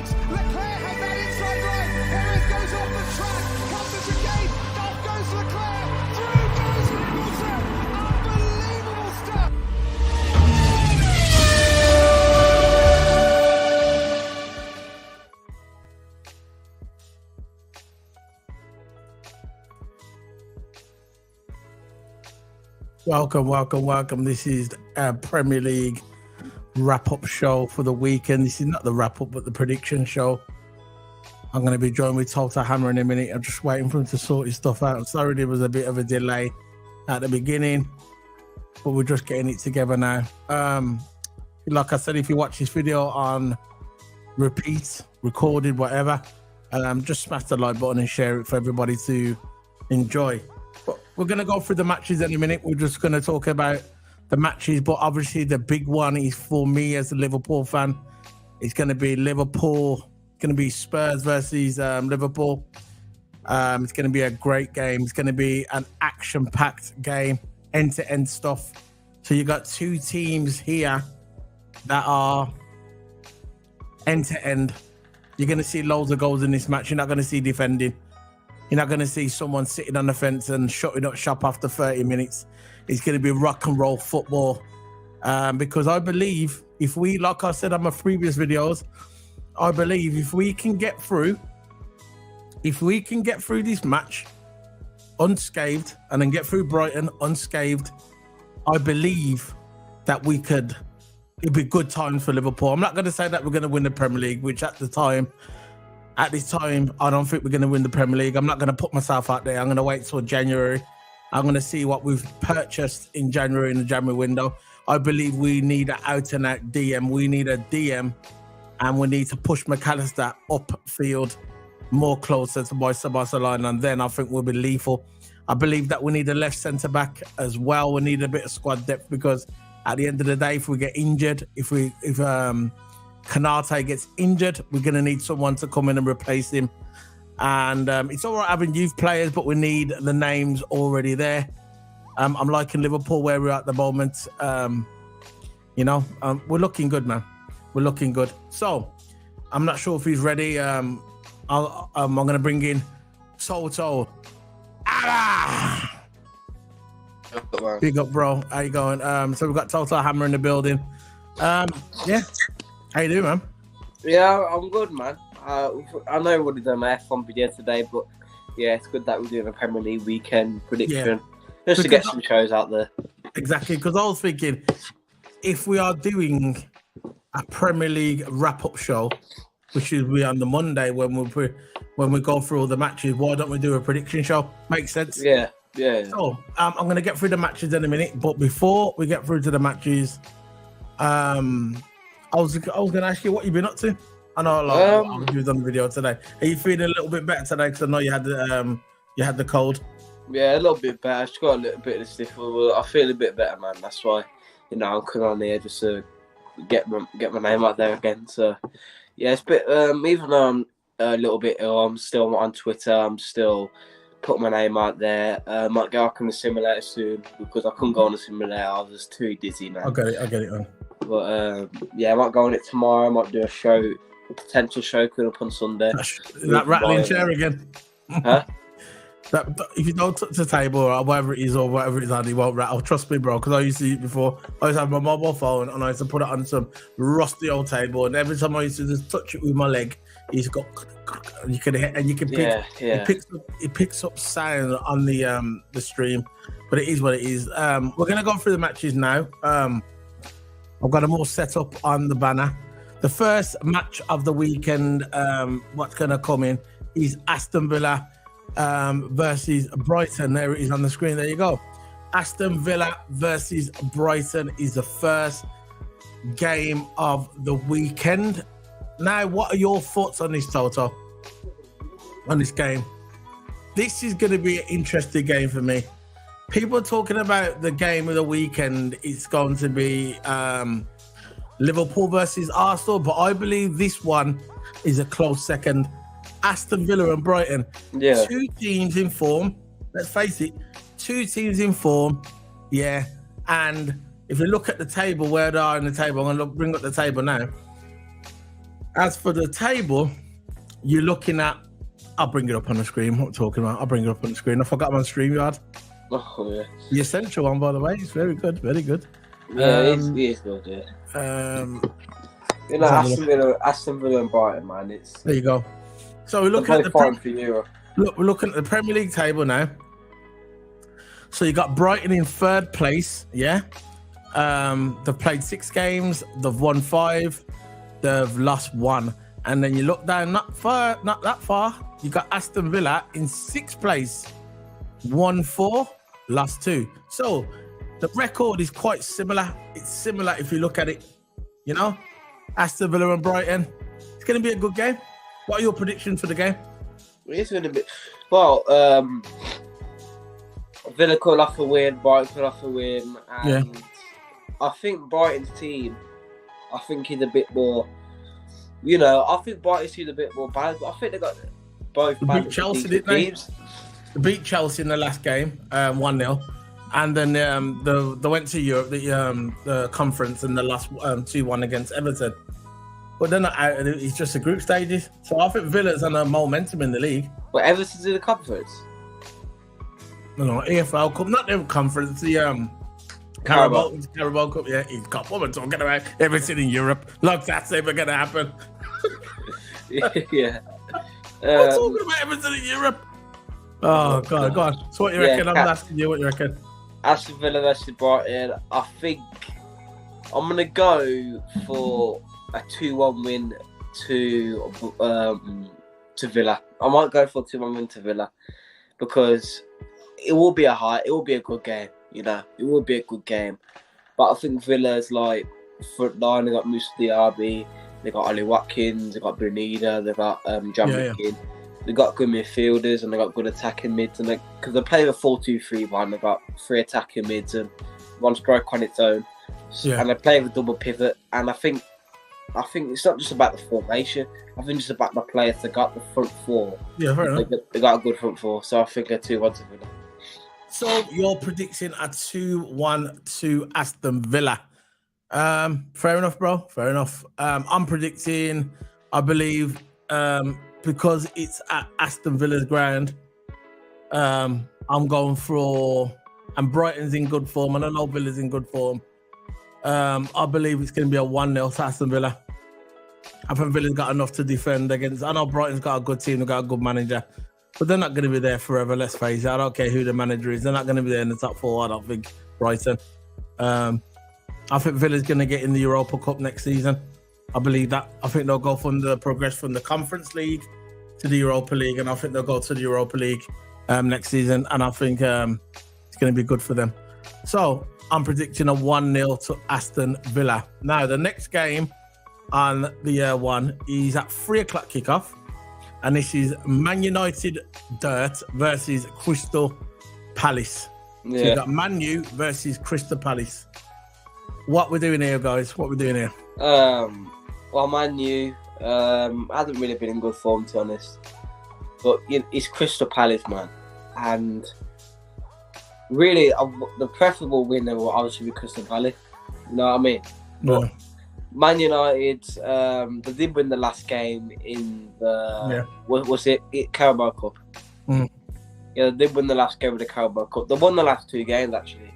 Perez. Leclerc has that inside line. Perez goes off the track. Comes again. Off goes Leclerc. Through goes Hamilton. Unbelievable stuff. Welcome. This is a Premier League wrap-up show for the weekend. This is not the wrap-up, but the prediction show. I'm going to be joined with Total Hammer in a minute. I'm just waiting for him to sort his stuff out. I'm sorry there was a bit of a delay at the beginning, but we're just getting it together now. Like I said, if you watch this video on repeat, recorded, whatever, just smash the like button and share it for everybody to enjoy. But we're going to go through the matches in a minute. We're just going to talk about the matches, but obviously the big one is for me as a Liverpool fan. It's going to be Liverpool, going to be Spurs versus Liverpool. It's going to be a great game. It's going to be an action-packed game, end-to-end stuff. So you got two teams here that are end-to-end. You're going to see loads of goals in this match. You're not going to see defending. You're not going to see someone sitting on the fence and shutting up shop after 30 minutes. It's going to be rock and roll football. Because I believe if we, like I said on my previous videos, I believe if we can get through this match unscathed and then get through Brighton unscathed, I believe that it'd be good times for Liverpool. I'm not going to say that we're going to win the Premier League, which at this time, I don't think we're going to win the Premier League. I'm not going to put myself out there. I'm going to wait till January. I'm going to see what we've purchased in January, in the January window. I believe we need an out-and-out DM. We need a DM, and we need to push McAllister upfield more closer to Barcelona, and then I think we'll be lethal. I believe that we need a left centre-back as well. We need a bit of squad depth because at the end of the day, if we get injured, if Kanate gets injured, we're going to need someone to come in and replace him. And it's all right having youth players, but we need the names already there. I'm liking Liverpool where we're at the moment. We're looking good, man. We're looking good. So I'm not sure if he's ready. I'm going to bring in Toto. Big up, bro. How you going? So we've got Total Hammer in the building. Yeah. How you doing, man? Yeah, I'm good, man. I know we've done my F1 video today, but yeah, it's good that we're doing a Premier League weekend prediction. Yeah. Just to get some shows out there. Exactly, because I was thinking, if we are doing a Premier League wrap-up show, which will be on the Monday when we go through all the matches, why don't we do a prediction show? Makes sense? Yeah. So, I'm going to get through the matches in a minute, but before we get through to the matches, I was going to ask you what you've been up to. I know a lot of you on the video today. Are you feeling a little bit better today? Because I know you had the cold. Yeah, a little bit better. I just got a little bit of stiff. I feel a bit better, man. That's why, I'm coming on here just to get my name out there again. So, yeah, it's a bit. Even though I'm a little bit ill, I'm still on Twitter. I'm still putting my name out there. Might go on the simulator soon because I couldn't go on the simulator. I was just too dizzy now. I get it. Man. But yeah, I might go on it tomorrow. I might do a potential show coming up on Sunday. That rattling chair again. Huh? That if you don't touch the table or whatever it is on, it won't rattle. Trust me, bro. Because I used to eat before. I used to have my mobile phone and I used to put it on some rusty old table, and every time I used to just touch it with my leg, it's got. You can hit and you can pick. Yeah. It picks up sound on the stream, but it is what it is. We're gonna go through the matches now. I've got them all set up on the banner. The first match of the weekend, what's going to come in is Aston Villa versus Brighton. There it is on the screen. There you go. Aston Villa versus Brighton is the first game of the weekend. Now, what are your thoughts on this, Toto? On this game? This is going to be an interesting game for me. People talking about the game of the weekend. It's going to be Liverpool versus Arsenal, but I believe this one is a close second. Aston Villa and Brighton. Yeah. Two teams in form. Let's face it. Two teams in form. Yeah. And if you look at the table, where they are in the table, I'm going to bring up the table now. As for the table, you're looking at. I'll bring it up on the screen. What I'm talking about? I'll bring it up on the screen. I forgot I'm on StreamYard. Oh yeah. The essential one, by the way, it's very good. Very good. Yeah, it is good. Yeah. You know, Aston Villa and Brighton, man. It's There you go. So we're looking at the fine for Europe. Look, we're looking at the Premier League table now. So you got Brighton in third place, yeah. They've played 6 games, they've won 5, they've lost 1. And then you look down, not that far, you got Aston Villa in 6th place, won 4, lost 2. So the record is quite similar. It's similar if you look at it, you know. Aston Villa and Brighton. It's going to be a good game. What are your predictions for the game? It's going to be Villa could off a win, Brighton could off a win, and I think Brighton's team, I think is a bit more. You know, I think Brighton's team is a bit more balanced. But I think they got both. They beat Chelsea, didn't they? They beat Chelsea in the last game, 1-0, and then they went to Europe, the conference, and they lost 2-1 against Everton. But they're not out. It's just the group stages. So I think Villa's on a momentum in the league. But Everton's in the conference. No, EFL Cup, not the conference. The Carabao Cup. Yeah, he's got what we're talking about. Everything in Europe. Look, that's ever going to happen. Yeah. We're talking about everything in Europe. Oh, God, go on. So what you reckon? I'm asking you what you reckon. Aston Villa versus Brighton. I think I'm going to go for a 2-1 win to Villa. I might go for a 2-1 win to Villa because it will be a good game. You know, it will be a good game. But I think Villa's like front line. They got Moussa Diaby, they got Ollie Watkins, they got Brunida, they got John McGinn. They got good midfielders and they got good attacking mids. And because they play the 4-2-3-1, they got 3 attacking mids and 1 strike on its own. And they play with double pivot. And I think it's not just about the formation. I think it's about the players that got the front 4. Yeah, fair enough. They got a good front 4. So I think a 2-1 to Villa. So you're predicting a 2-1 to Aston Villa. Fair enough, bro. Fair enough. I'm predicting, I believe, because it's at Aston Villa's ground, I'm going for, and Brighton's in good form, and I know Villa's in good form. I believe it's going to be a 1-0 to Aston Villa. I think Villa's got enough to defend against. I know Brighton's got a good team, they've got a good manager, but they're not going to be there forever, let's face it. I don't care who the manager is. They're not going to be there in the top 4, I don't think, Brighton. I think Villa's going to get in the Europa Cup next season. I believe that. I think they'll progress from the Conference League to the Europa League, and I think they'll go to the Europa League next season, and I think it's going to be good for them. So I'm predicting a 1-0 to Aston Villa. Now, the next game on the one is at 3 o'clock kickoff, and this is Man United Dirt versus Crystal Palace. Yeah. So you got Man U versus Crystal Palace. What we're doing here, guys? What we're doing here? Well, Man U hasn't really been in good form, to be honest. But it's Crystal Palace, man. And really, the preferable winner will obviously be Crystal Palace. You know what I mean? But Man United, they did win the last game in the what was it Carabao Cup. Yeah, they did win the last game of the Carabao Cup. They won the last 2 games actually,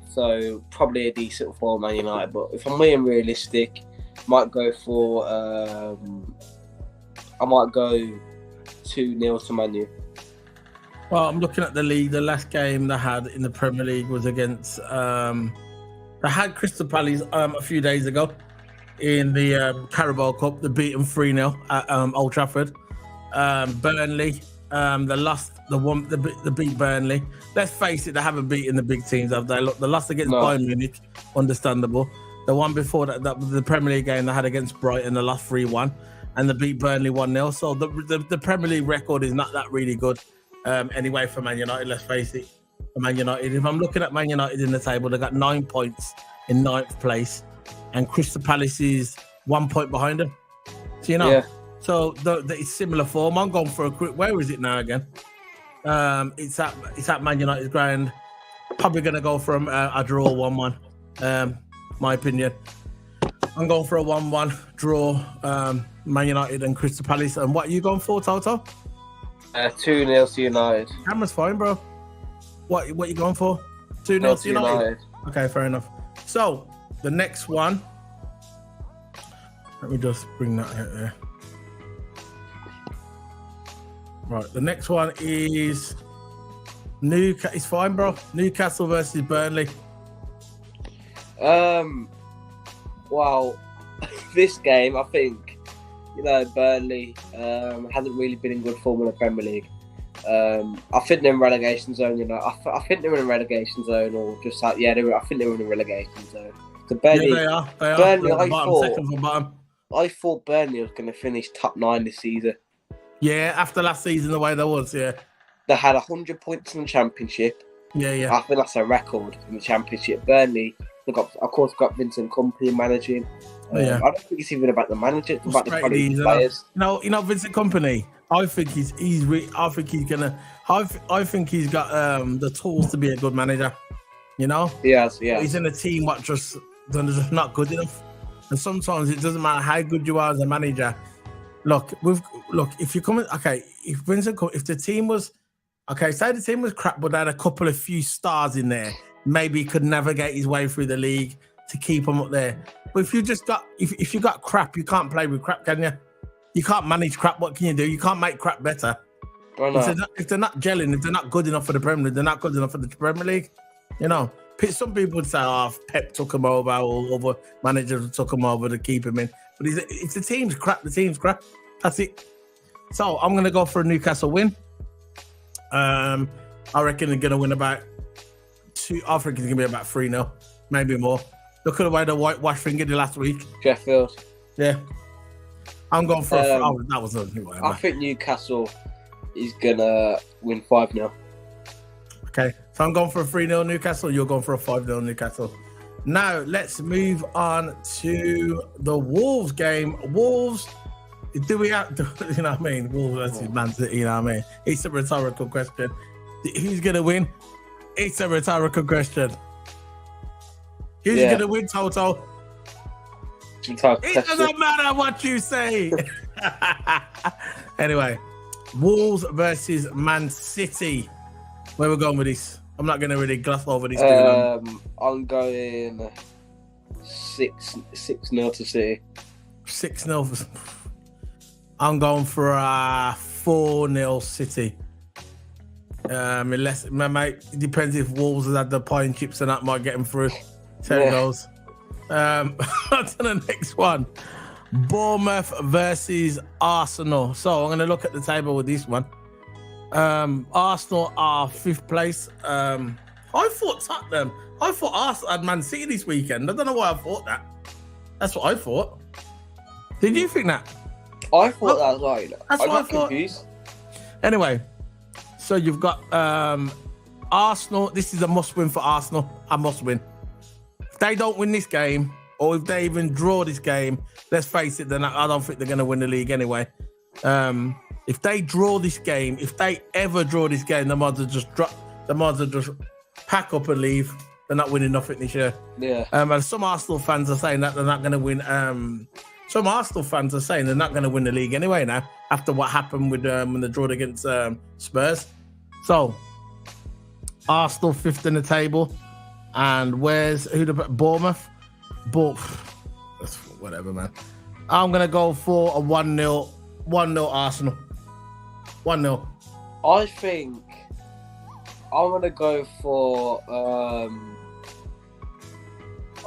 so probably a decent for Man United. But if I'm being realistic, might go for I might go 2-0 to Man U. Well, I'm looking at the league. The last game they had in the Premier League was against they had Crystal Palace a few days ago in the Carabao Cup. They beat them 3-0 at Old Trafford. Burnley, they lost. They beat Burnley. Let's face it, they haven't beaten the big teams, have they? Look, they lost against Bayern Munich, understandable. The one before that the Premier League game they had against Brighton, they lost 3-1, and they beat Burnley 1-0. So the Premier League record is not that really good. Anyway, for Man United, let's face it, for Man United. If I'm looking at Man United in the table, they got 9 points in 9th place, and Crystal Palace is 1 point behind them. So so it's similar form. I'm going for a quick. Where is it now again? It's at Man United's ground. Probably going to go for a draw 1-1. My opinion. I'm going for a 1-1 draw. Man United and Crystal Palace. And what are you going for, Toto? 2-0 to United. Camera's fine, bro. What you going for? 2-0 to United. Okay, fair enough. So the next one. Let me just bring that out there. Right, the next one is Newcastle. It's fine, bro. Newcastle versus Burnley. Well, this game, I think, Burnley hasn't really been in good form in the Premier League. I think they're in relegation zone. I think they're in a relegation zone, or just like I think they're in a relegation zone. So Burnley, they are. Burnley, Second from bottom. I thought Burnley was going to finish top 9 this season. Yeah, after last season, the way that was, yeah. They had 100 points in the Championship. Yeah. I think that's a record in the Championship. Burnley, they've got Vincent Kompany managing. I don't think it's even about the manager, it's about the quality of players. Vincent Kompany. I think he's got the tools to be a good manager. He has. He's in a team what just not good enough. And sometimes it doesn't matter how good you are as a manager. If you come in, if the team was, say the team was crap, but they had a couple of few stars in there, maybe he could navigate his way through the league to keep them up there. But if you got crap, you can't play with crap, can you? You can't manage crap. What can you do? You can't make crap better. If they're not gelling, if they're not good enough for the Premier League, they're not good enough for the Premier League. Some people would say, Pep took him over, or other managers took him over to keep him in. But if the team's crap, the team's crap. That's it. So I'm going to go for a Newcastle win. I reckon they're going to win about 2. I think it's going to be about 3-0, maybe more. Look at the way the whitewash thing did last week. Sheffield. Yeah. I'm going for that was a I think Newcastle is going to win 5-0. Okay, so I'm going for a 3-0 Newcastle. You're going for a 5-0 Newcastle. Now, let's move on to the Wolves game. Wolves, do we have, you know what I mean? Wolves versus Man City, you know what I mean? It's a rhetorical question. Who's going to win? It's a rhetorical question. Who's going to win, Toto? It doesn't matter what you say. Anyway, Wolves versus Man City. Where we're going with this? I'm not going to really gloss over this. I'm going 6-0 to City. 6-0. I'm going for a 4-0 City. Unless, mate, it depends if Wolves has had the pie and chips and that might get them through. 10 goals. On to the next one. Bournemouth versus Arsenal. So I'm going to look at the table with this one. Arsenal are 5th place. I thought Arsenal had Man City this weekend. I don't know why I thought that. That's what I thought. Did you think that? I thought that as well. That's what I thought. Confused. Anyway, so you've got Arsenal. This is a must-win for Arsenal. A must-win. If they don't win this game, or if they even draw this game, let's face it, I don't think they're going to win the league anyway. If they draw this game, if they ever draw this game, they might as well just pack up and leave. They're not winning nothing this year. Yeah. And some Arsenal fans are saying that they're not going to win. Some Arsenal fans are saying they're not going to win the league anyway now, after what happened with when they drawed against Spurs. So, Arsenal 5th in the table. And Bournemouth? Whatever, man. I'm going to go for a 1-0 Arsenal. 1-0. I think I'm going to go for... I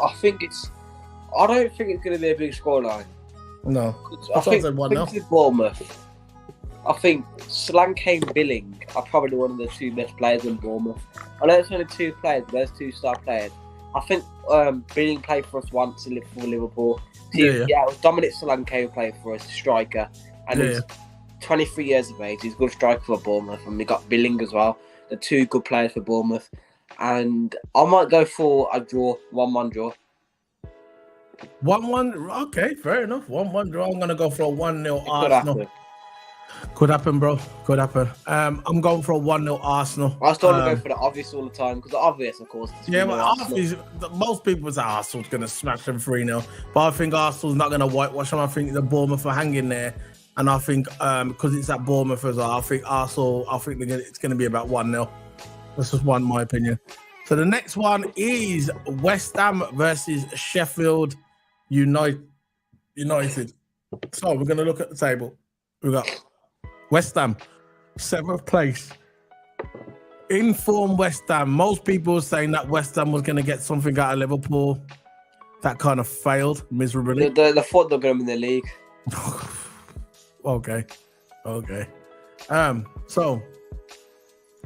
don't think it's going to be a big scoreline. No. I think it's Bournemouth. I think Solanke and Billing are probably one of the 2 best players in Bournemouth. I know it's only 2 players, but there's 2 star players. I think Billing played for us once for Liverpool. Yeah, it was Dominic Solanke who played for us, striker. And he's 23 years of age. He's a good striker for Bournemouth. And we got Billing as well. The 2 good players for Bournemouth. And I might go for a draw, 1-1 draw. 1-1, okay, fair enough. 1-1 draw. I'm going to go for a 1-0 Arsenal. Could happen, bro. Could happen. I'm going for a 1-0 Arsenal. I still want to go for the obvious all the time because the obvious, of course. Is Yeah, 3-0 but Arsenal. most people say Arsenal's going to smash them 3-0. But I think Arsenal's not going to whitewash them. I think the Bournemouth are hanging there. And I think because it's at Bournemouth as well, I think Arsenal, it's going to be about 1-0. That's just my opinion. So the next one is West Ham versus Sheffield United. So we're going to look at the table. We got West Ham, 7th place. In form West Ham. Most people were saying that West Ham was going to get something out of Liverpool. That kind of failed miserably. The thought they're going to win the league. Okay. So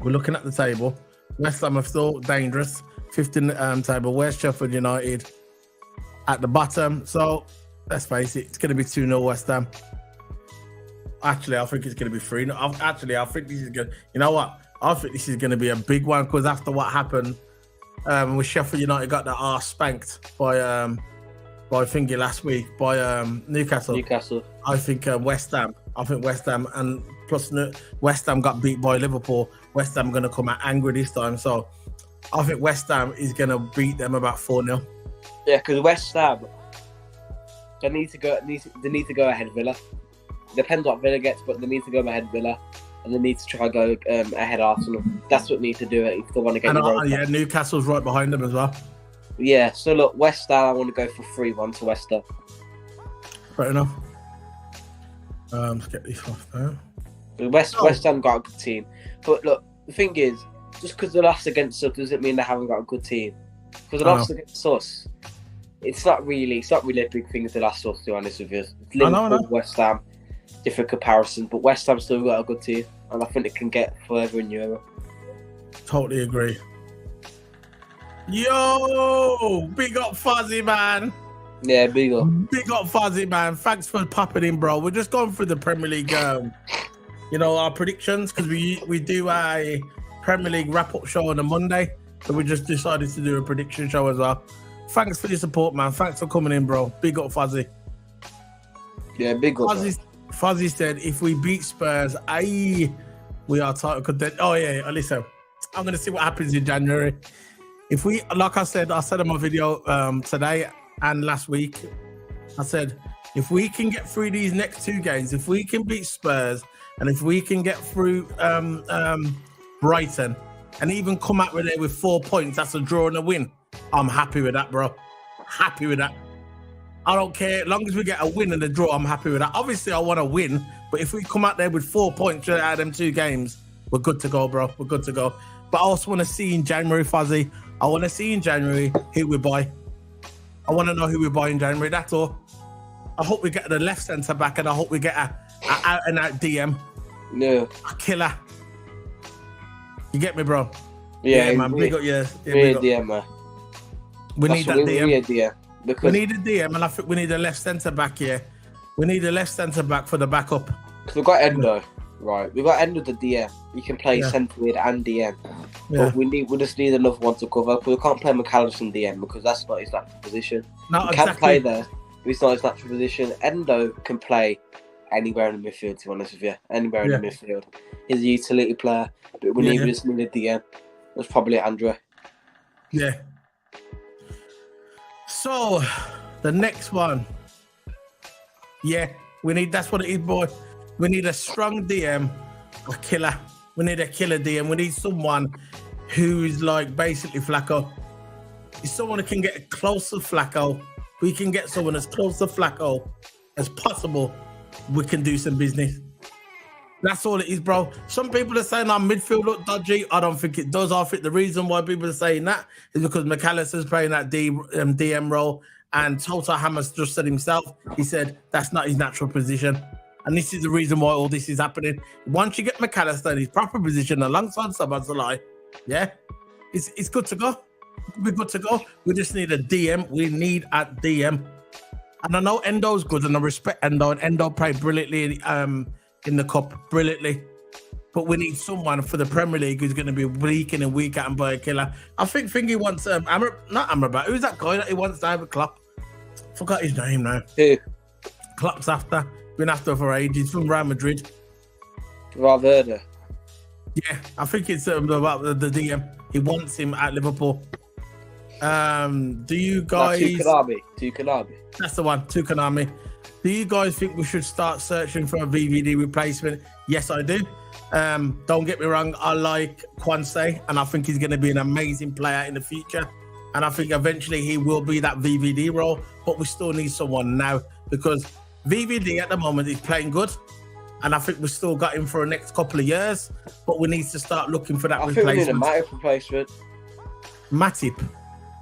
we're looking at the table. West Ham are still dangerous. 15th table. Where's Sheffield United? At the bottom. So let's face it, it's going to be 2-0 West Ham. Actually, I think it's going to be 3-0. I think this is good. You know what? I think this is going to be a big one because after what happened with Sheffield United got their arse spanked by thingy last week by Newcastle. I think West Ham. And plus West Ham got beat by Liverpool. West Ham going to come out angry this time. So I think West Ham is going to beat them about 4-0. Yeah, because West Ham, they need to go ahead Villa. Depends what Villa gets, but they need to go ahead Villa, and they need to try go ahead Arsenal. That's what they need to do if they want to get. And Newcastle's right behind them as well. Yeah, so look, West Ham, I want to go for 3-1 to West Ham. Fair enough. Let's get this off now. West Ham got a good team, but look, the thing is, just because they lost against us doesn't mean they haven't got a good team. Because they lost against us, it's not really a big thing if they lost us. To be honest with you, it's Liverpool, West Ham, different comparison, but West Ham still got a good team, and I think they can get further in Europe. Totally agree. Yo, big up Fuzzy, man. Yeah, big up. Big up Fuzzy, man. Thanks for popping in, bro. We're just going through the Premier League, our predictions, because we do a Premier League wrap-up show on a Monday, so we just decided to do a prediction show as well. Thanks for your support, man. Thanks for coming in, bro. Big up Fuzzy. Yeah, big up. Fuzzy said, if we beat Spurs, we are title contenders. Oh, yeah, listen. I'm going to see what happens in January. If we, like I said in my video today and last week, I said, if we can get through these next 2 games, if we can beat Spurs, and if we can get through Brighton, and even come out with it with 4 points, that's a draw and a win. I'm happy with that, bro. Happy with that. I don't care. As long as we get a win and a draw, I'm happy with that. Obviously, I want to win, but if we come out there with 4 points out of them 2 games, we're good to go, bro. We're good to go. But I also want to see in January, Fuzzy. I want to see in January who we buy. I want to know who we buy in January. That's all. I hope we get the left centre back, and I hope we get a out and out DM. No. A killer. You get me, bro? Yeah, man. Big up, yeah. Big DM, man. We need that DM. We need a DM. We need a DM, and I think we need a left centre back here. We need a left centre back for the backup. Because we've got Endo, right? We've got Endo the DM. You can play centre mid and DM. Yeah. But we just need another one to cover. We can't play McAllister DM because that's not his natural position. No, he can play there, but it's not his natural position. Endo can play anywhere in the midfield, to be honest with you. Anywhere in the midfield. He's a utility player, but we just need a DM. That's probably Andrew. Yeah. So, the next one. Yeah, that's what it is, boy. We need a strong DM, a killer. We need a killer DM. We need someone who is like basically Flacco. It's someone who can get close to Flacco. We can get someone as close to Flacco as possible. We can do some business. That's all it is, bro. Some people are saying our midfield look dodgy. I don't think it does. I think the reason why people are saying that is because McAllister's playing that DM role, and Tota Hammer's just said himself, he said that's not his natural position. And this is the reason why all this is happening. Once you get McAllister in his proper position alongside Szoboszlai, it's good to go. We're good to go. We just need a DM. We need a DM. And I know Endo's good, and I respect Endo, and Endo played brilliantly in the cup, brilliantly. But we need someone for the Premier League who's going to be week in and week out and buy a killer. I think Thingy wants not Amrabat. Who's that guy that he wants to have a Klopp? Forgot his name now. Who? Klopp's after. Been after for ages. From Real Madrid. Valverde. Yeah, I think it's about the DM. He wants him at Liverpool. Do you guys? Tukanami. That's the one, Tukanami. Do you guys think we should start searching for a VVD replacement? Yes, I do. Don't get me wrong, I like Kwanse, and I think he's going to be an amazing player in the future. And I think eventually he will be that VVD role, but we still need someone now because VVD at the moment is playing good. And I think we've still got him for the next couple of years, but we need to start looking for that I think we need a replacement. Matip replacement. Matip.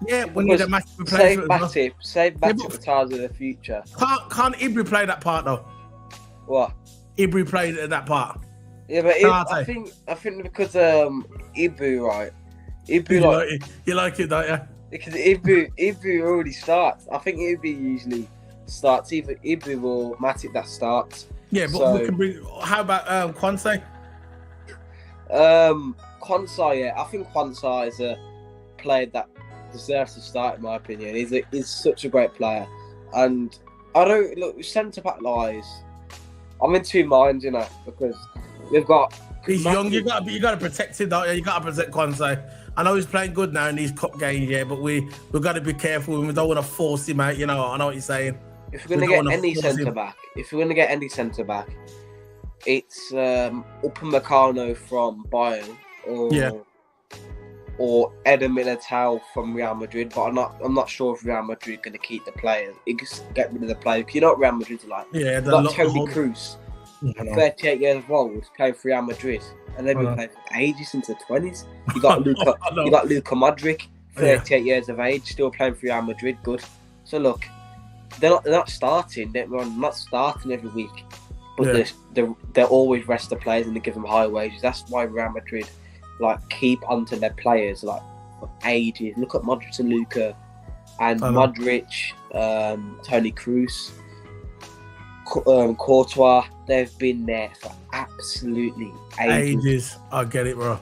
Yeah, we need a Matip replacement. Save Matip retires in the future. Can't Ibri play that part though? What? Ibri played that part. Yeah, but I think because Ibu, right? Ibu You like it, don't you? Because Ibu already starts. I think Ibu usually starts either Ibu or Matip that starts. Yeah, but we can bring. How about Kwanse? Kwanzaa, yeah, I think Kwanzaa is a player that deserves to start, in my opinion. He's such a great player, and I don't look centre back lies. I'm in two minds, because we've got. He's young. You got to protect him, don't you? You got to protect Kwanzaa. I know he's playing good now in these cup games, yeah, but we've got to be careful. We don't want to force him out. I know what you're saying. If we're going to get any centre back, it's Upamecano from Bayern or Eder Militao from Real Madrid. But I'm not sure if Real Madrid are going to keep the players. You just get rid of the players. You know what Real Madrid are like? Yeah, they're like Toni Kroos, 38 years old, playing for Real Madrid, and they've been playing for ages since the 20s. You got Luka Modric, 38 years of age, still playing for Real Madrid. Good. So look. They're not starting. They're not starting every week, but they always rest the players and they give them high wages. That's why Real Madrid keep onto their players for ages. Look at Modric and Luka, and Modric, Toni Kroos, Courtois. They've been there for absolutely ages. I get it, bro.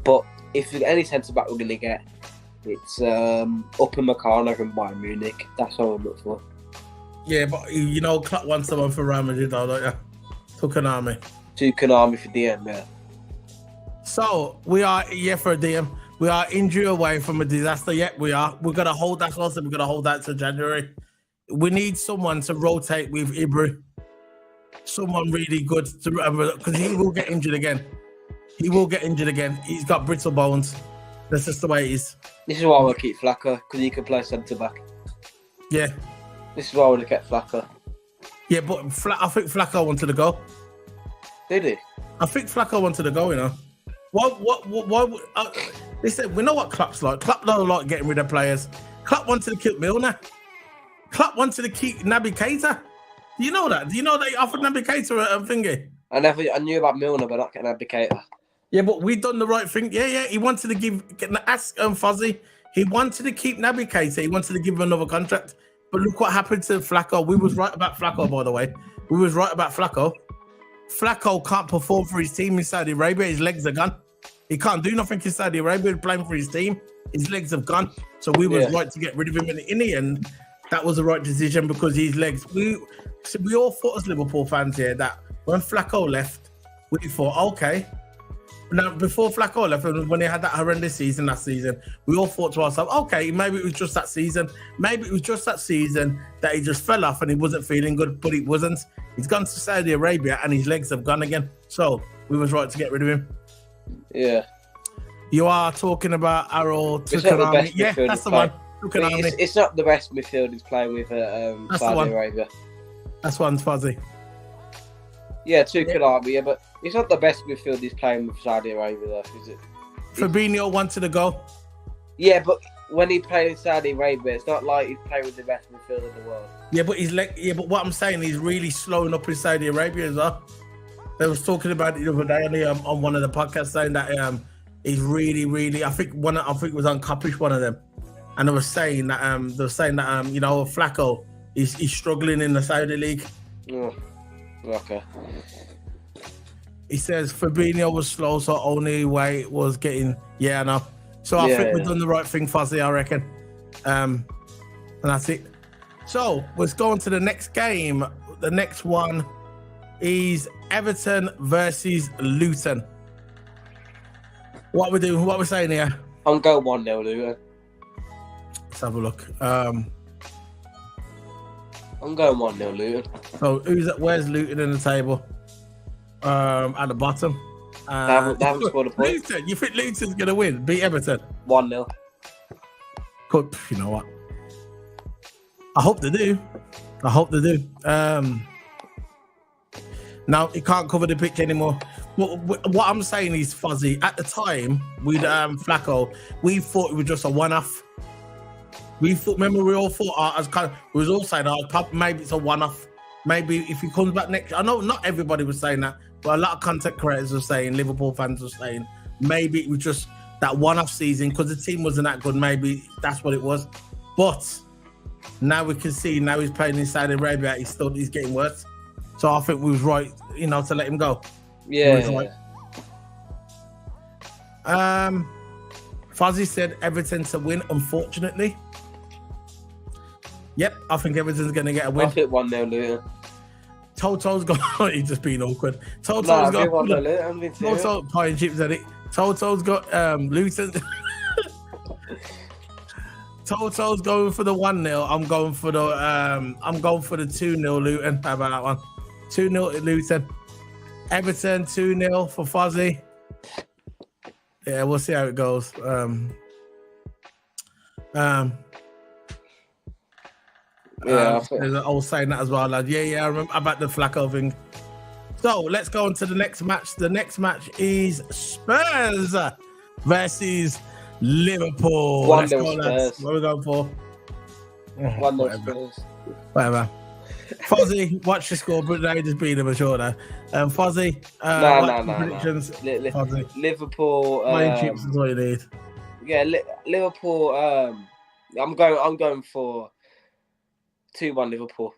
But if there's any centre back we're gonna get, it's Upamecano from Bayern Munich. That's all I'm looking for. Yeah, but Klopp wants someone for Real Madrid, though, don't you? Tukanami for DM, yeah. So, we are for a DM. We are injury away from a disaster, yet we are. We're going to hold that also. We're going to hold that to January. We need someone to rotate with Ibra. Someone really good, because he will get injured again. He's got brittle bones. That's just the way it is. This is why we'll keep Flacco, because he can play centre-back. Yeah. This is why I would have kept Flacco. Yeah, but I think Flacco wanted to go. Did he? I think Flacco wanted to go, Why listen, we know what Klopp's like. Klopp don't like getting rid of players. Klopp wanted to keep Milner. Klopp wanted to keep Naby Keita. Do you know that? Do you know they offered Naby Keita a thingy? I knew about Milner, but not getting Naby Keita. Yeah, but we done the right thing. Yeah. He wanted to ask Fuzzy. He wanted to keep Naby Keita. He wanted to give him another contract. But look what happened to Flacco. We was right about Flacco, by the way. Flacco can't perform for his team in Saudi Arabia. His legs are gone. He can't do nothing in Saudi Arabia playing for his team. His legs have gone. So we was right to get rid of him. And in the end, that was the right decision because his legs. We all thought as Liverpool fans here that when Flacco left, we thought, okay. Now, before Flacco left, when he had that horrendous season last season, we all thought to ourselves, okay, maybe it was just that season. Maybe it was just that season that he just fell off and he wasn't feeling good, but he wasn't. He's gone to Saudi Arabia and his legs have gone again. So we was right to get rid of him. Yeah. You are talking about Arrow Tukanami. Yeah, that's the one. It's not the best midfield he's playing with Saudi Arabia. That's one's Fuzzy. Yeah, Tukanami, but it's not the best midfield he's playing with Saudi Arabia, though, is it? Fabinho wanted to go. Yeah, but when he played in Saudi Arabia, it's not like he's playing with the best midfield in the world. Yeah, but what I'm saying, he's really slowing up in Saudi Arabia as well. They was talking about it the other day on one of the podcasts saying that he's really, really. I think it was on Copish, one of them, and they were saying that Flacco he's struggling in the Saudi league. Oh, okay. He says Fabinho was slow, so only way it was getting. Yeah, I know. So I think we've done the right thing, Fuzzy, I reckon. And that's it. So let's go on to the next game. The next one is Everton versus Luton. What we doing? What we saying here? I'm going 1-0 Luton. Let's have a look. I'm going 1-0 Luton. So where's Luton in the table? At the bottom. They haven't scored a point. Luton, you think Luton's gonna win? Beat Everton? 1-0. Good. You know what? I hope they do. Now he can't cover the pitch anymore. What I'm saying is, Fuzzy, at the time with Flacco, we thought it was just a one-off. Remember, we all thought we was all saying, maybe it's a one-off. Maybe if he comes back next, I know not everybody was saying that, but a lot of content creators were saying, Liverpool fans were saying, maybe it was just that one-off season because the team wasn't that good. Maybe that's what it was. But now we can see, now he's playing in Saudi Arabia, he's getting worse. So I think we was right, to let him go. Yeah. Right. Fuzzy said Everton to win, unfortunately. Yep, I think Everton's going to get a win. I think 1-0 Luton. Toto's got... He's just being awkward. Toto's I got... think 1-0 Luton. Toto pie chips at it. Toto's got Luton... Toto's going for the 1-0. I'm going for the 2-0 Luton. How about that one? 2-0 Luton. Everton 2-0 for Fuzzy. Yeah, we'll see how it goes. There's an old saying that as well, lad. Yeah, I remember about the Flacco thing. So let's go on to the next match. The next match is Spurs versus Liverpool. 1-0 Let's go, lads. Spurs. What are we going for? 1-0 Spurs. Whatever. Fuzzy, watch the score, but they just beat them a shorter. Fuzzy, predictions. Fuzzy. Liverpool. Playing chips is all you need. Yeah, Liverpool. I'm going for 2-1 Liverpool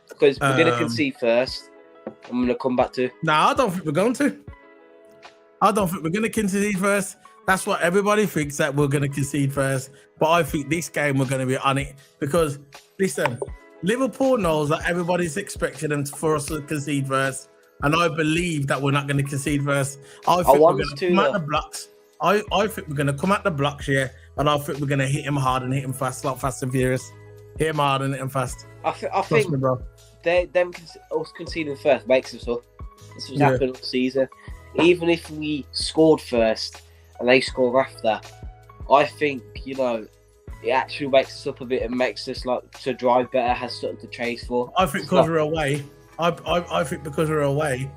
because we're going to concede first. I'm going to come back to. No, I don't think we're going to. I don't think we're going to concede first. That's what everybody thinks, that we're going to concede first. But I think this game we're going to be on it because, listen, Liverpool knows that everybody's expecting them for us to concede first. And I believe that we're not going to concede first. I think we're going to come at the blocks. I think we're going to come at the blocks here. And I think we're going to hit him hard and hit him fast, like Fast and Furious. Hit him hard and hit him fast. I think me, bro. Us conceding first makes us up. This was happening all season. Even if we scored first and they score after, I think, it actually wakes us up a bit and makes us like to drive better, has something to chase for. I think because we're away, I think because we're away,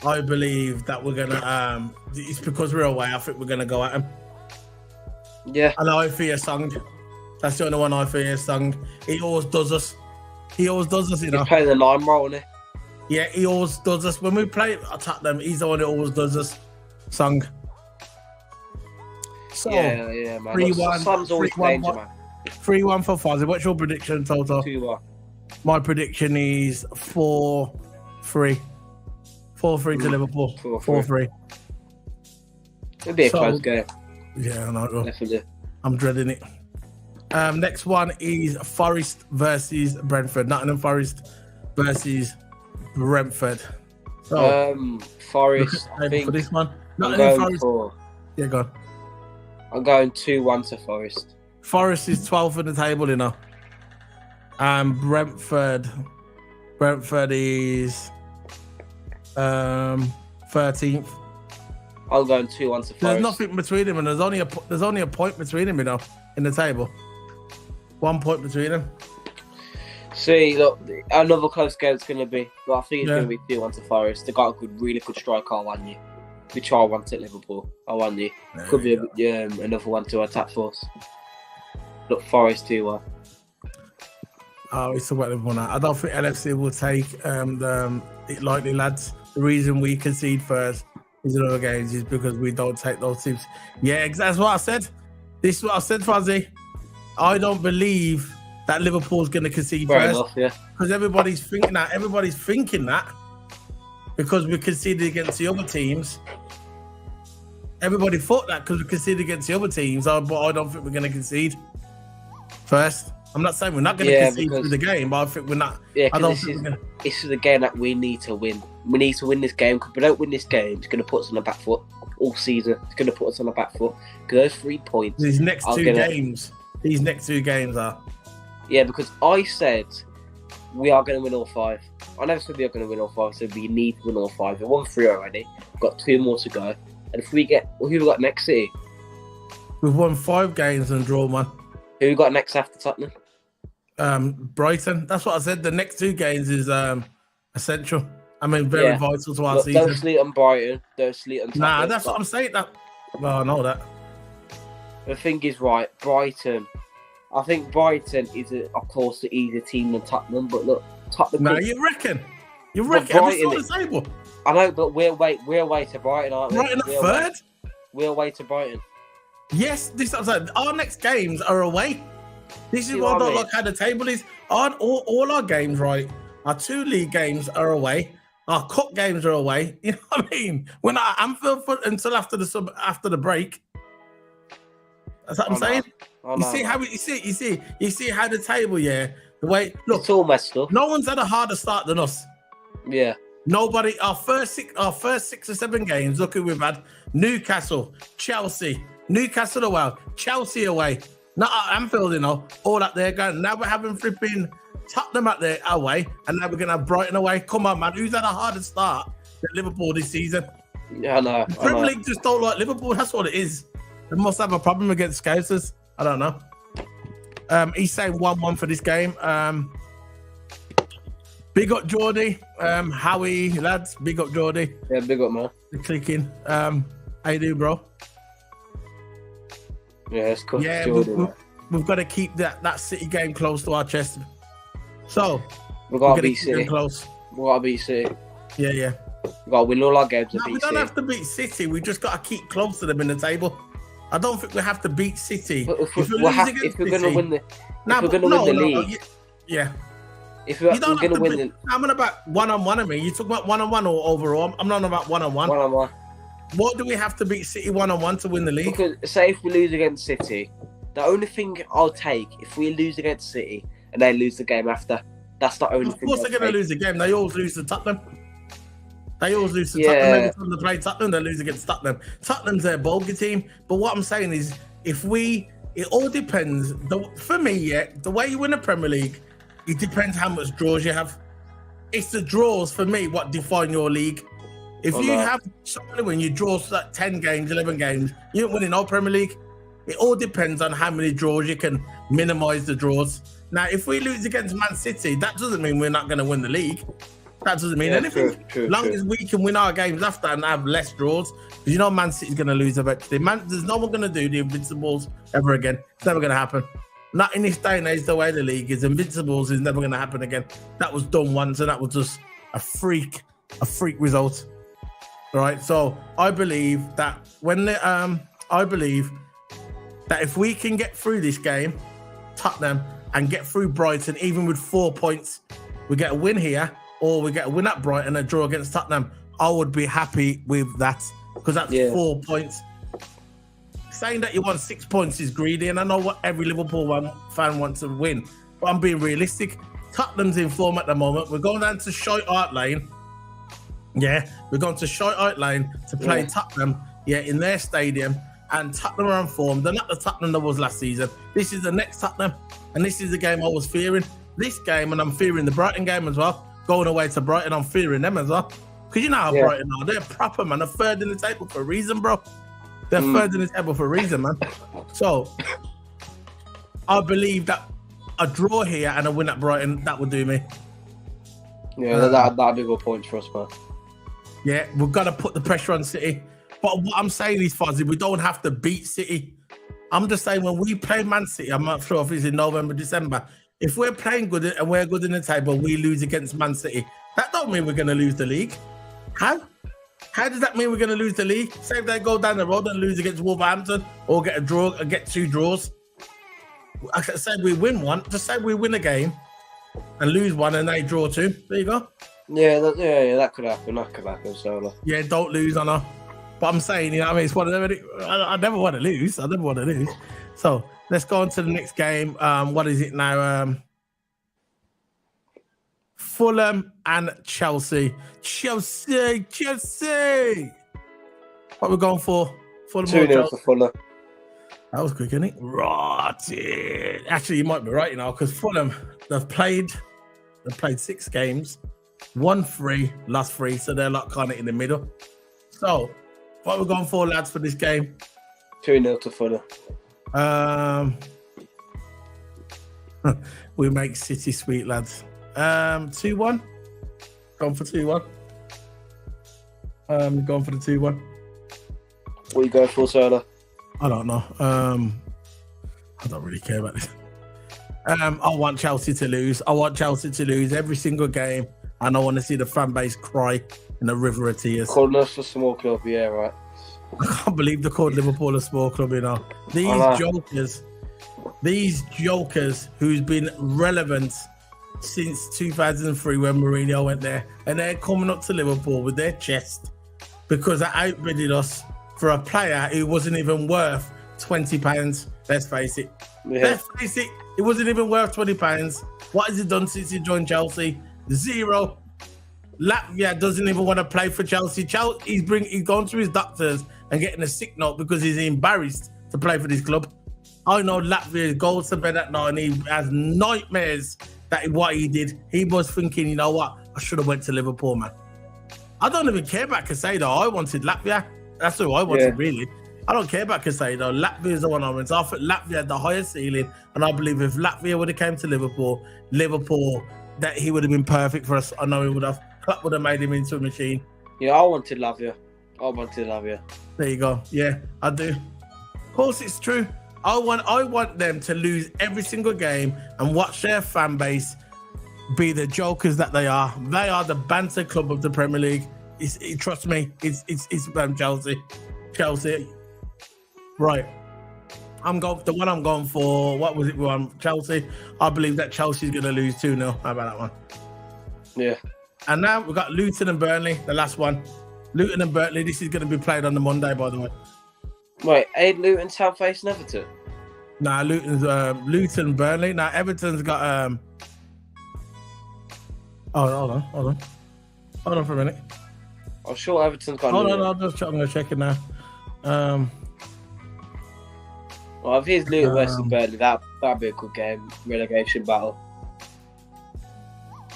I believe that we're gonna it's because we're away, I think we're gonna go at him. Yeah. And I fear Sung. That's the only one I fear, Sung. He always does us. He's playing the 9 role, isn't he? Yeah, he always does us. When we play attack them, he's the one that always does us. Sung. So, yeah, man. 3-1. Sun's always danger, man. 3-1 for Fuzzy. What's your prediction, Toto? 2-1. My prediction is 4-3. 4-3 to Liverpool. 4-3. It'll be a close game. Yeah, I know. Definitely. I'm dreading it. Next one is Forest versus Brentford. Nottingham Forest versus Brentford. So, Forest. I think for this one, Nottingham Forest. Yeah, go on. I'm going 2-1 to Forest. Forest is 12th in the table, Brentford is 13th. I'm going 2-1 to Forest. There's nothing between them, and there's only a point between them, in the table. 1 point between them. See, look, another close game it's going to be. But I think it's going to be 2-1 to Forest. They got a really good striker. I want you. We try one at Liverpool. I want you. Could be another one to attack force. Look, Forest 2-1. Oh, it's about Liverpool now. I don't think LFC will take it lightly, lads. The reason we concede first in other games is because we don't take those teams. Yeah, that's what I said. This is what I said, Fuzzy. I don't believe that Liverpool's going to concede Fair first. enough, yeah. Because everybody's thinking that. Because we conceded against the other teams. Everybody thought that because we conceded against the other teams. But I don't think we're going to concede first. I'm not saying we're not going to concede through the game, but I think we're not. Yeah, I don't because think we're going to. this is a game that we need to win. We need to win this game, because if we don't win this game, it's going to put us on the back foot all season. It's going to put us on the back foot. Because those 3 points. These next two games are. Yeah, because I said we are going to win all 5. I never said we are going to win all 5. I said we need to win all 5. We won 3 already. We've got 2 more to go. And if we get, who we got next, City? We've won 5 games and drawn 1. Who we got next after Tottenham? Brighton. That's what I said. The next 2 games is essential. I mean, very vital to our season. Don't sleep on Brighton. Don't sleep on Tottenham. Nah, that's what I'm saying. Well, I know that. The thing is, right, Brighton. I think Brighton is, of course, the easier team than Tottenham. But look, Tottenham. Nah, you reckon? You reckon? Have you saw the table? I know, but we're away to Brighton, aren't we? Brighton are third. We're away to Brighton. Yes, this I'm saying. Our next games are away. This is why I don't like how the table is. All our games, right? Our 2 league games are away. Our cup games are away. You know what I mean? We're not at Anfield until after the break. That's what I'm saying. You see how the table, the way look, it's all messed up. No one's had a harder start than us. Yeah. Nobody. Our first 6 or 7 games. Look who we've had: Newcastle, Chelsea, Newcastle away, Chelsea away. Not at Anfield, all up there going. Now we're having flipping Tottenham out there away, and now we're gonna have Brighton away. Come on, man. Who's had a harder start than Liverpool this season? Yeah, I know. The Premier League just don't like Liverpool. That's what it is. They must have a problem against Scousers. I don't know. He's saying 1-1 for this game. Big up Geordie. Howie, lads. Big up Geordie. Yeah, big up, man. Clicking. How you doing, bro? Yeah, it's cool. Yeah, we've got to keep that City game close to our chest. So, we've got to beat City. Close. We've got to beat City. Yeah. We've got to win all our games to beat City. We don't have to beat City. We just got to keep close to them in the table. I don't think we have to beat City. But if we're going to win the league. Yeah. If we're going to win the... I'm on about one-on-one, I mean. You talk about one-on-one or overall. I'm not about one-on-one. One-on-one. What do we have to beat City one-on-one to win the league? Because say if we lose against City, the only thing I'll take, if we lose against City and they lose the game after, that's the only thing. Of course they're going to lose the game. They always lose to Tottenham. Tottenham. Every time they play Tottenham, they lose against Tottenham. Tottenham's their bogey team. But what I'm saying is, it all depends. For me, the way you win the Premier League, it depends how much draws you have. It's the draws, for me, what define your league. If you have somebody when you draw 10 games, 11 games, you don't win in no Premier League. It all depends on how many draws you can minimise the draws. Now, if we lose against Man City, that doesn't mean we're not going to win the league. That doesn't mean anything. True, as long as we can win our games after and have less draws, because Man City's going to lose eventually. There's no one going to do the Invincibles ever again. It's never going to happen. Not in this day and age, the way the league is. Invincibles is never going to happen again. That was done once, and that was just a freak result. Right, so I believe that if we can get through this game, Tottenham, and get through Brighton, even with 4 points, we get a win here, or we get a win at Brighton, a draw against Tottenham, I would be happy with that, because that's 4 points. Saying that you want 6 points is greedy, and I know what every Liverpool fan wants to win, but I'm being realistic. Tottenham's in form at the moment. We're going down to Shite Hart Lane. Yeah, we're going to Shite Hart Lane to play Tottenham, in their stadium, and Tottenham are on form. They're not the Tottenham that was last season. This is the next Tottenham, and this is the game I was fearing. This game, and I'm fearing the Brighton game as well. Going away to Brighton, I'm fearing them as well. Because you know how Brighton are. They're proper, man. They're third in the table for a reason, bro. They're third in the table for a reason, man. So, I believe that a draw here and a win at Brighton, that would do me. Yeah, that'd be a good point for us, man. Yeah, we've got to put the pressure on City. But what I'm saying is, Fuzzy, we don't have to beat City. I'm just saying when we play Man City, I'm not sure if it's in November, December. If we're playing good and we're good in the table, we lose against Man City. That don't mean we're going to lose the league. How? How does that mean we're going to lose the league? Say if they go down the road and lose against Wolverhampton or get a draw or get 2 draws. I said we win one. Just say we win a game and lose one and they draw 2. There you go. Yeah, that could happen. That could happen, so. Yeah, don't lose, I know. But I'm saying, it's one of them. I never want to lose. So, let's go on to the next game. What is it now? Fulham and Chelsea. Chelsea. What are we going for? Fulham 2-0 for Fulham. That was quick, isn't it? Right. Actually, you might be right, because Fulham, they've played 6 games, won 3, lost 3, so they're like kind of in the middle. So, what are we going for, lads, for this game? 2-0 to Fulham. We make City sweet, lads. 2-1. Going for 2-1. Going for the 2-1. What are you going for, Sola? I don't know. I don't really care about this. I want Chelsea to lose. I want Chelsea to lose every single game, and I want to see the fan base cry in a river of tears. Calling us a small club, yeah, right. I can't believe they called Liverpool a small club, These jokers who's been relevant since 2003 when Mourinho went there, and they're coming up to Liverpool with their chest because they outbidded us for a player who wasn't even worth £20. Let's face it. Yeah. Let's face it. It wasn't even worth £20. What has he done since he joined Chelsea? 0. Latvia doesn't even want to play for Chelsea. He's gone to his doctors and getting a sick note because he's embarrassed to play for this club. I know Latvia goes to bed at night and he has nightmares that what he did. He was thinking, you know what? I should have went to Liverpool, man. I don't even care about Casado. I wanted Latvia. That's who I wanted, really. I don't care about Casado. Latvia is the one I went. So I thought Latvia had the highest ceiling, and I believe if Latvia would have came to Liverpool, that he would have been perfect for us. I know he would have. Klopp would have made him into a machine. Yeah, I wanted Latvia. There you go. Yeah, I do. Of course, it's true. I want them to lose every single game and watch their fan base be the jokers that they are. They are the banter club of the Premier League. Trust me, it's Chelsea. Right. I'm going for. What was it? We won Chelsea. I believe that Chelsea's going to lose 2-0. How about that one? Yeah. And now we've got Luton and Burnley, the last one. Luton and Burnley. This is going to be played on the Monday, by the way. Wait, Luton Town facing Everton? Nah, Luton Burnley. Now Everton's got hold on for a minute. I'm sure Everton's got. Hold on, I'm gonna check it now. Well, if he's Luton versus Burnley, that'd be a good game. Relegation battle.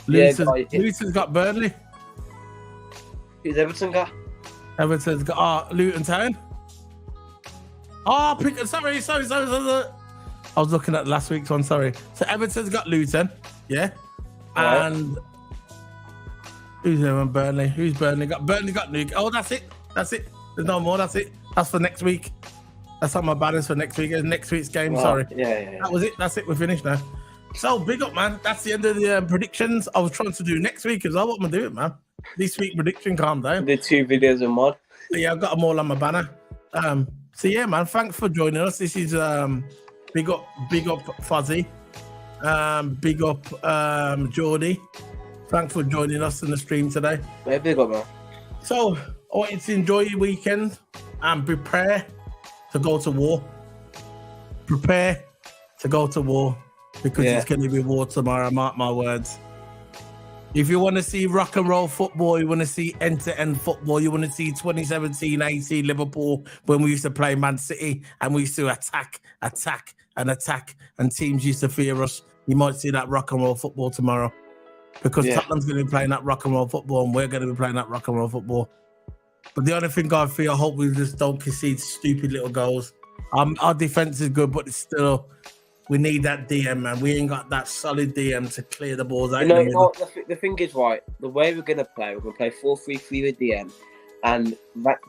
Luton's got Burnley. Who's Everton got? Everton's got Luton Town. Sorry. I was looking at last week's one, sorry. So Everton's got Luton, yeah? Right. And who's there on Burnley? Who's Burnley got? Burnley got Luke. Oh, that's it. There's no more, that's it. That's for next week. That's on my banners for next week. Next week's game, sorry. Yeah. That was it. That's it. We're finished now. So, big up, man. That's the end of the predictions. I was trying to do next week as well. What am I doing, man? This week prediction, calm down. The 2 videos in one. Yeah, I've got them all on my banner. So yeah, man, thanks for joining us. This is big up Fuzzy, big up Geordie. Thanks for joining us in the stream today. Yeah, big up, man. So I want you to enjoy your weekend and prepare to go to war. Prepare to go to war because it's going to be war tomorrow. Mark my words. If you want to see rock and roll football, you want to see end-to-end football, you want to see 2017-18 Liverpool when we used to play Man City and we used to attack, and teams used to fear us, you might see that rock and roll football tomorrow because Tottenham's going to be playing that rock and roll football and we're going to be playing that rock and roll football. But the only thing I hope we just don't concede stupid little goals. Our defense is good, but it's still... We need that DM, man. We ain't got that solid DM to clear the balls out. You know the thing is, right, the way we're going to play 4-3-3 with DM, and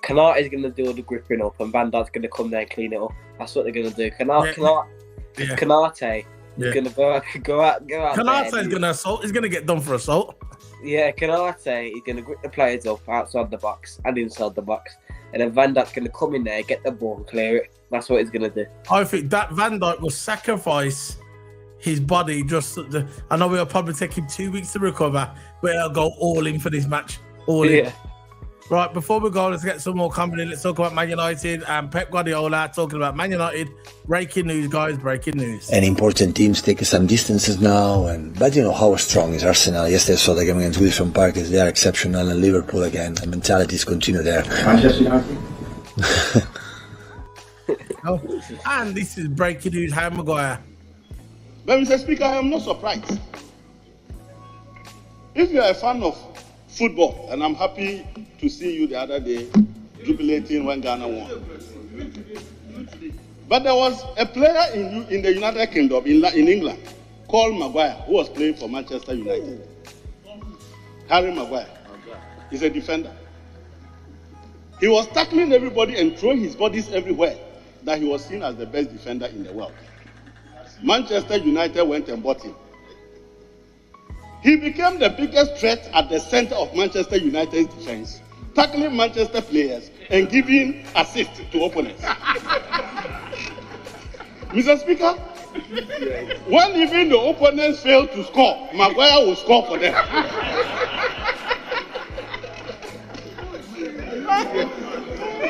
Kanate is going to do all the gripping up, and Van Dijk's going to come there and clean it up. That's what they're going to do. Kanate is going to go out. Kanate is going to assault. He's going to get done for assault. Yeah, Kanate is going to grip the players up outside the box and inside the box. And then Van Dijk's going to come in there, get the ball and clear it. That's what he's going to do. I think that Van Dijk will sacrifice his body I know it'll probably take him 2 weeks to recover, but he'll go all in for this match. All in. Right, before we go, let's get some more company. Let's talk about Man United and Pep Guardiola talking about Man United. Breaking news, guys, breaking news. And important teams take some distances now, but you know how strong is Arsenal. Yesterday saw the game against Wilson Park. They are exceptional, and Liverpool again. The mentalities continue there. Manchester United. Oh, and this is breaking news, Harry Maguire. But Mr. Speaker, I am not surprised. If you are a fan of football, and I'm happy to see you the other day jubilating when Ghana won. But there was a player in the United Kingdom, in England, called Maguire, who was playing for Manchester United. Harry Maguire. He's a defender. He was tackling everybody and throwing his bodies everywhere, that he was seen as the best defender in the world. Manchester United went and bought him. He became the biggest threat at the center of Manchester United's defense, tackling Manchester players and giving assists to opponents. Mr. Speaker, when even the opponents failed to score, Maguire will score for them.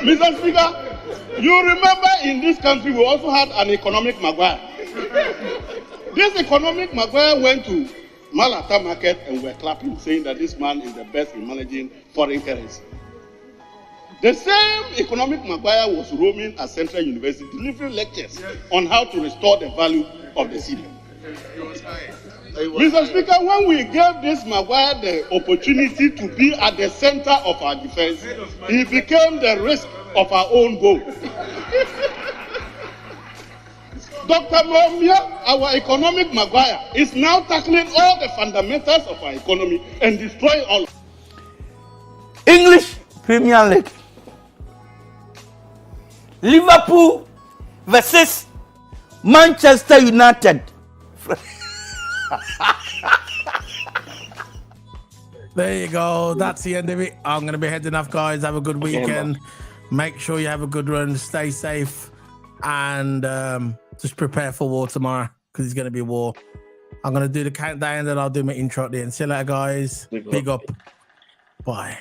Mr. Speaker, you remember in this country we also had an economic Maguire. This economic Maguire went to Malata market and were clapping, saying that this man is the best in managing foreign currency. The same economic Maguire was roaming at Central University, delivering lectures on how to restore the value of the cedi. Mr. Speaker, when we gave this Maguire the opportunity to be at the center of our defense, he became the risk of our own goal. Dr. Momia, our economic Maguire, is now tackling all the fundamentals of our economy and destroying all. English Premier League. Liverpool versus Manchester United. There you go. That's the end of it. I'm going to be heading off, guys. Have a good weekend. Make sure you have a good run. Stay safe. And just prepare for war tomorrow, because it's going to be war. I'm going to do the countdown, then I'll do my intro at the end. See you later, guys. Big up. Bye.